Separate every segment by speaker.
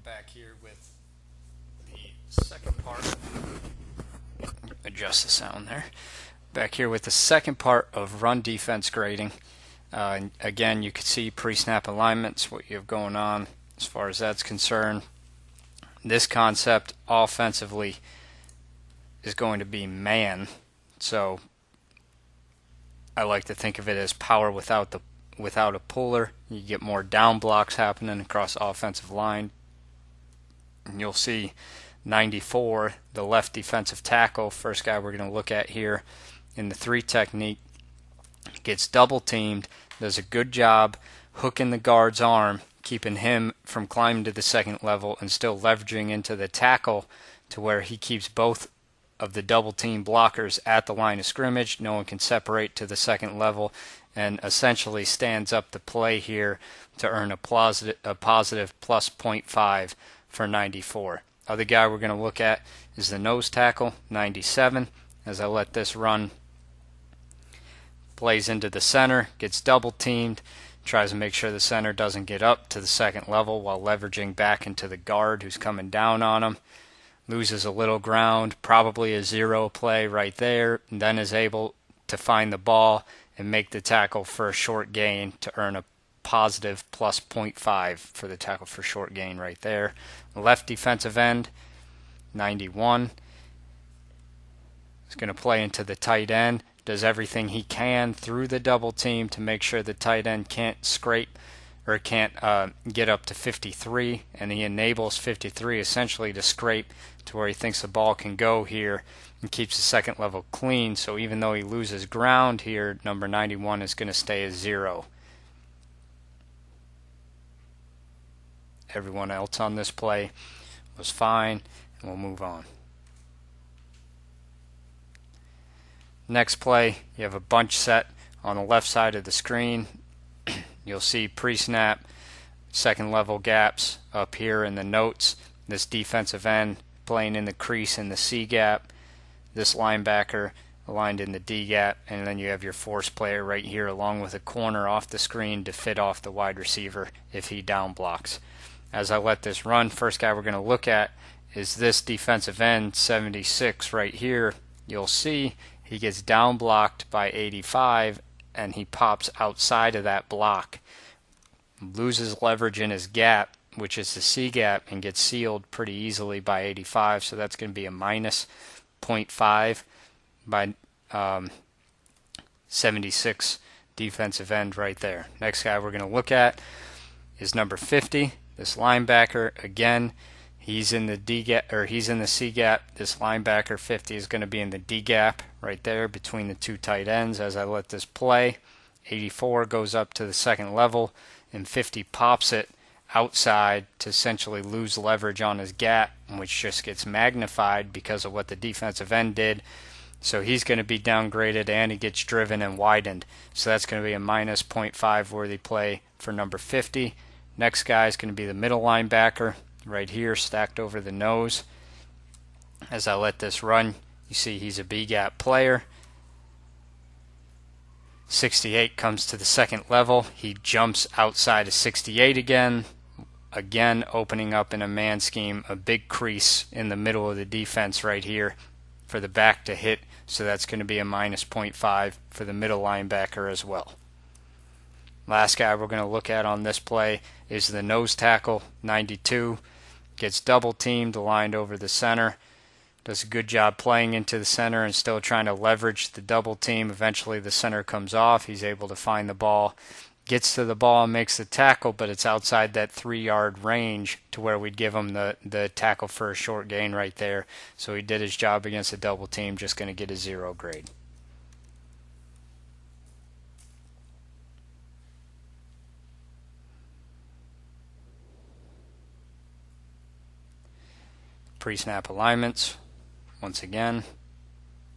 Speaker 1: back here with the second part. Adjust the sound there. Back here with the second part of run defense grading. And again, you can see pre-snap alignments, what you have going on as far as that's concerned. This concept offensively is going to be man. So I like to think of it as power without a puller. You get more down blocks happening across offensive line. And you'll see 94, the left defensive tackle, first guy we're going to look at here in the 3 technique, gets double teamed, does a good job hooking the guard's arm, keeping him from climbing to the second level and still leveraging into the tackle to where he keeps both of the double team blockers at the line of scrimmage. No one can separate to the second level, and essentially stands up the play here to earn a positive plus 0.5 for 94. Other guy we're going to look at is the nose tackle, 97. As I let this run, plays into the center, gets double teamed, tries to make sure the center doesn't get up to the second level while leveraging back into the guard who's coming down on him. Loses a little ground, probably a 0 play right there, and then is able to find the ball and make the tackle for a short gain to earn a positive plus 0.5 for the tackle for short gain right there. Left defensive end, 91. He's going to play into the tight end. Does everything he can through the double team to make sure the tight end can't scrape or can't get up to 53, and he enables 53 essentially to scrape to where he thinks the ball can go here and keeps the second level clean. So even though he loses ground here, number 91 is going to stay as 0. Everyone else on this play was fine, and we'll move on. Next play, you have a bunch set on the left side of the screen. You'll see pre-snap, second level gaps up here in the notes. This defensive end playing in the crease in the C gap. This linebacker aligned in the D gap. And then you have your force player right here along with a corner off the screen to fit off the wide receiver if he down blocks. As I let this run, first guy we're going to look at is this defensive end, 76 right here. You'll see he gets down blocked by 85 and he pops outside of that block, loses leverage in his gap, which is the C gap, and gets sealed pretty easily by 85. So that's going to be a minus 0.5 by 76 defensive end right there. Next guy we're going to look at is number 50. This linebacker, again, he's in the D gap, or he's in the C gap. This linebacker 50 is going to be in the D gap right there between the 2 tight ends. As I let this play, 84 goes up to the second level and 50 pops it outside to essentially lose leverage on his gap, which just gets magnified because of what the defensive end did. So he's going to be downgraded and he gets driven and widened. So that's going to be a minus 0.5 worthy play for number 50. Next guy is going to be the middle linebacker right here stacked over the nose. As I let this run, you see he's a B-gap player. 68 comes to the second level. He jumps outside of 68 again opening up in a man scheme, a big crease in the middle of the defense right here for the back to hit. So that's going to be a minus 0.5 for the middle linebacker as well. Last guy we're going to look at on this play is the nose tackle, 92. Gets double teamed, aligned over the center. Does a good job playing into the center and still trying to leverage the double team. Eventually the center comes off. He's able to find the ball. Gets to the ball and makes the tackle, but it's outside that 3-yard range to where we'd give him the tackle for a short gain right there. So he did his job against a double team, just going to get a 0 grade. Pre-snap alignments, once again.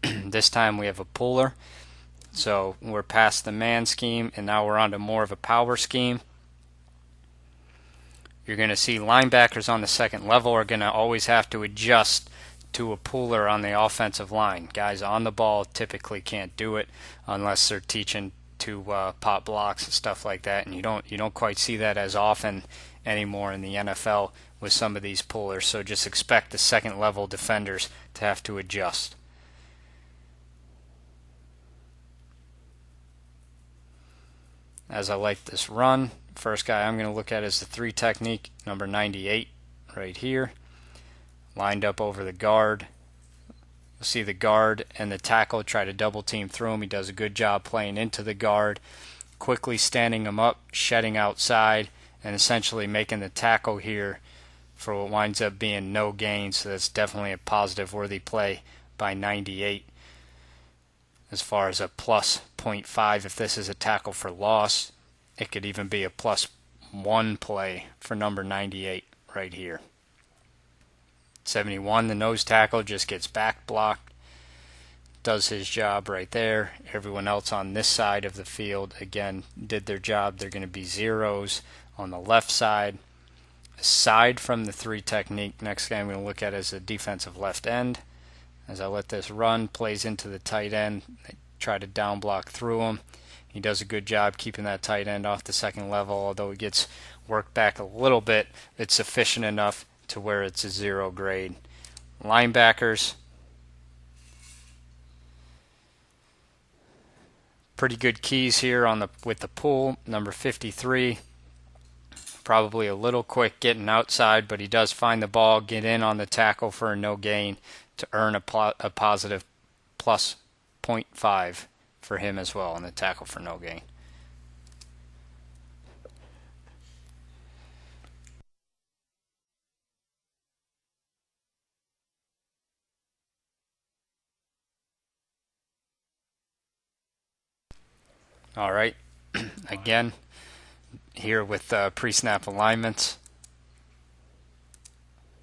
Speaker 1: This time we have a puller. So we're past the man scheme and now we're on to more of a power scheme. You're going to see linebackers on the second level are going to always have to adjust to a puller on the offensive line. Guys on the ball typically can't do it unless they're teaching to pop blocks and stuff like that, and you don't quite see that as often anymore in the NFL with some of these pullers. So just expect the second level defenders to have to adjust. As I like this run, first guy I'm going to look at is the 3 technique, number 98 right here, lined up over the guard. You'll see the guard and the tackle try to double team through him. He does a good job playing into the guard, quickly standing him up, shedding outside, and essentially making the tackle here for what winds up being no gain. So that's definitely a positive worthy play by 98. As far as a plus 0.5, if this is a tackle for loss, it could even be a +1 play for number 98 right here. 71, the nose tackle, just gets back blocked, does his job right there. Everyone else on this side of the field, again, did their job. They're going to be zeros on the left side. Aside from the 3 technique, next guy I'm going to look at is a defensive left end. As I let this run, plays into the tight end. They try to down block through him. He does a good job keeping that tight end off the second level, although he gets worked back a little bit. It's sufficient enough to where it's a 0 grade. Linebackers, pretty good keys here on with the pull. Number 53, probably a little quick getting outside, but he does find the ball, get in on the tackle for a no gain to earn a positive plus 0.5 for him as well on the tackle for no gain. All right, again, here with pre-snap alignments.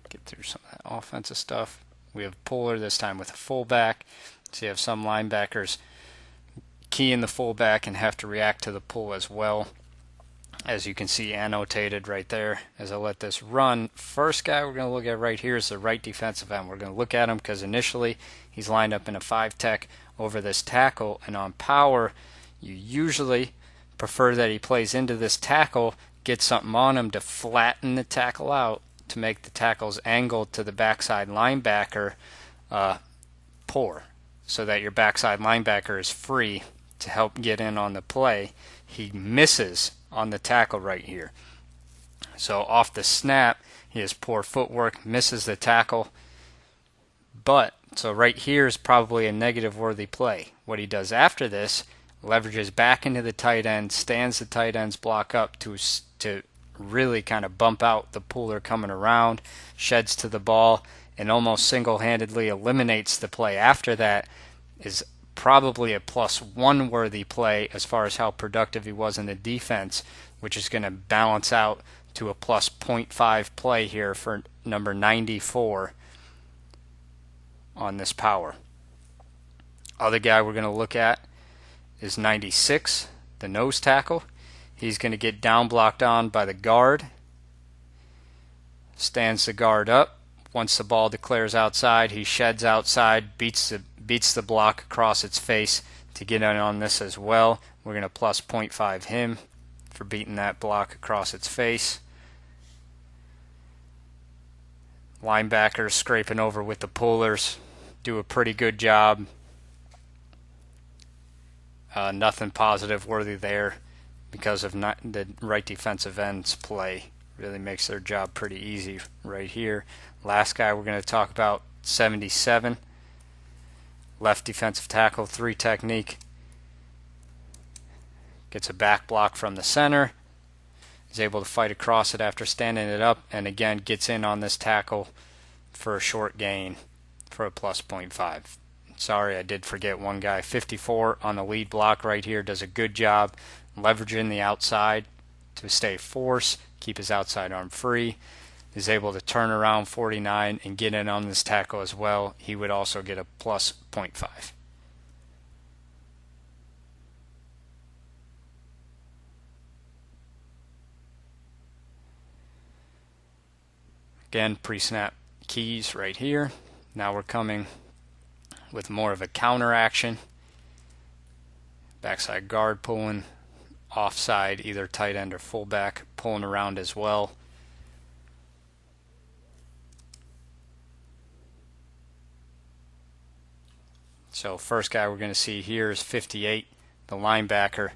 Speaker 1: Get through some of that offensive stuff. We have puller this time with a fullback. So you have some linebackers key in the fullback and have to react to the pull as well. As you can see annotated right there as I let this run. First guy we're going to look at right here is the right defensive end. We're going to look at him because initially he's lined up in a 5 tech over this tackle, and on power you usually prefer that he plays into this tackle, get something on him to flatten the tackle out to make the tackle's angle to the backside linebacker poor, so that your backside linebacker is free to help get in on the play. He misses on the tackle right here. So off the snap, he has poor footwork, misses the tackle. But, so right here is probably a negative worthy play. What he does after this, leverages back into the tight end, stands the tight end's block up to really kind of bump out the puller coming around, sheds to the ball, and almost single-handedly eliminates the play after that. Is probably a +1 worthy play as far as how productive he was in the defense, which is going to balance out to a +0.5 play here for number 94 on this power. Other guy we're going to look at is 96, the nose tackle. He's going to get down blocked on by the guard. Stands the guard up. Once the ball declares outside, he sheds outside, beats the block across its face to get in on this as well. We're going to +0.5 him for beating that block across its face. Linebackers scraping over with the pullers do a pretty good job. Nothing positive worthy there because of the right defensive end's play. Really makes their job pretty easy right here. Last guy we're going to talk about, 77. Left defensive tackle, 3 technique. Gets a back block from the center. Is able to fight across it after standing it up, and again gets in on this tackle for a short gain for a +0.5. Sorry, I did forget one guy. 54 on the lead block right here. Does a good job leveraging the outside to stay force, keep his outside arm free. Is able to turn around 49 and get in on this tackle as well. He would also get a +0.5. Again, pre-snap keys right here. Now we're coming with more of a counter action. Backside guard pulling, offside either tight end or fullback pulling around as well. So first guy we're going to see here is 58, the linebacker,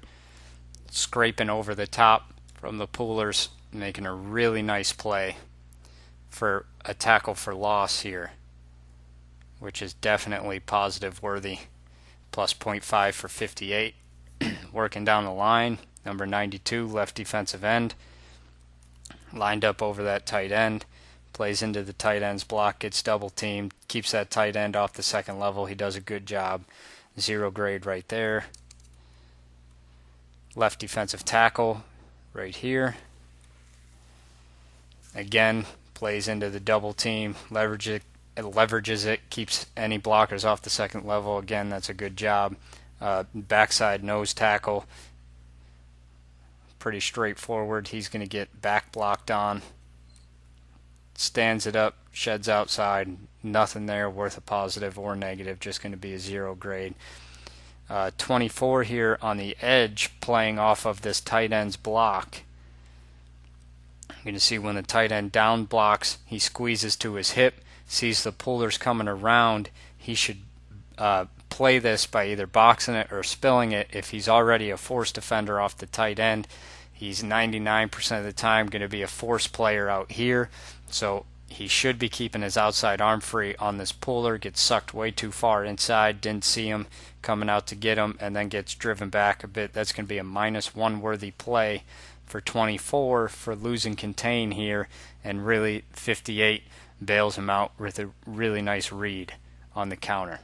Speaker 1: scraping over the top from the pullers, making a really nice play for a tackle for loss here, which is definitely positive worthy. Plus 0.5 for 58. Working down the line, number 92, left defensive end, lined up over that tight end, plays into the tight end's block, gets double teamed, keeps that tight end off the second level. He does a good job. 0 grade right there. Left defensive tackle right here. Again, plays into the double team, leverages it, keeps any blockers off the second level. Again, that's a good job. Backside nose tackle, pretty straightforward. He's going to get back blocked on. Stands it up, sheds outside, nothing there worth a positive or negative, just going to be a 0 grade. 24 here on the edge, playing off of this tight end's block. You're going to see when the tight end down blocks, he squeezes to his hip, sees the pullers coming around. He should play this by either boxing it or spilling it. If he's already a force defender off the tight end, he's 99% of the time going to be a force player out here. So he should be keeping his outside arm free on this puller. Gets sucked way too far inside, didn't see him coming out to get him, and then gets driven back a bit. That's going to be a -1 worthy play for 24 for losing contain here, and really 58 bails him out with a really nice read on the counter.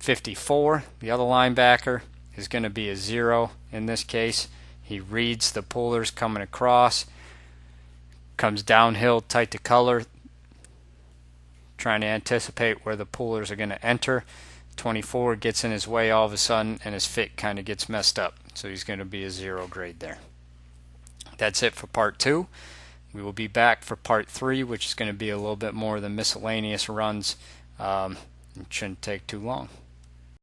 Speaker 1: 54, the other linebacker, is going to be a 0 in this case. He reads the pullers coming across, comes downhill tight to color, trying to anticipate where the pullers are going to enter. 24 gets in his way all of a sudden, and his fit kind of gets messed up. So he's going to be a 0 grade there. That's it for part 2. We will be back for part 3, which is going to be a little bit more of the miscellaneous runs. It shouldn't take too long.